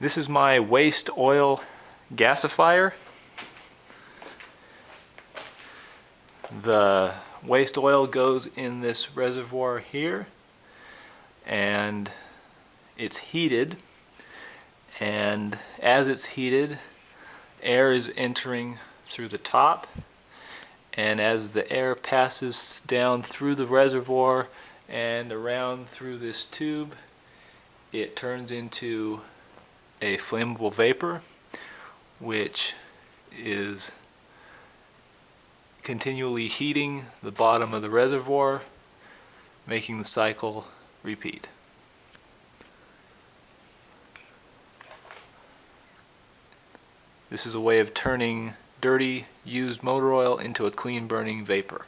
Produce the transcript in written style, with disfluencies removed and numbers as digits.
This is my waste oil gasifier. The waste oil goes in this reservoir here and it's heated, and as it's heated, air is entering through the top, and as the air passes down through the reservoir and around through this tube, it turns into a flammable vapor, which is continually heating the bottom of the reservoir, making the cycle repeat. This is a way of turning dirty used motor oil into a clean burning vapor.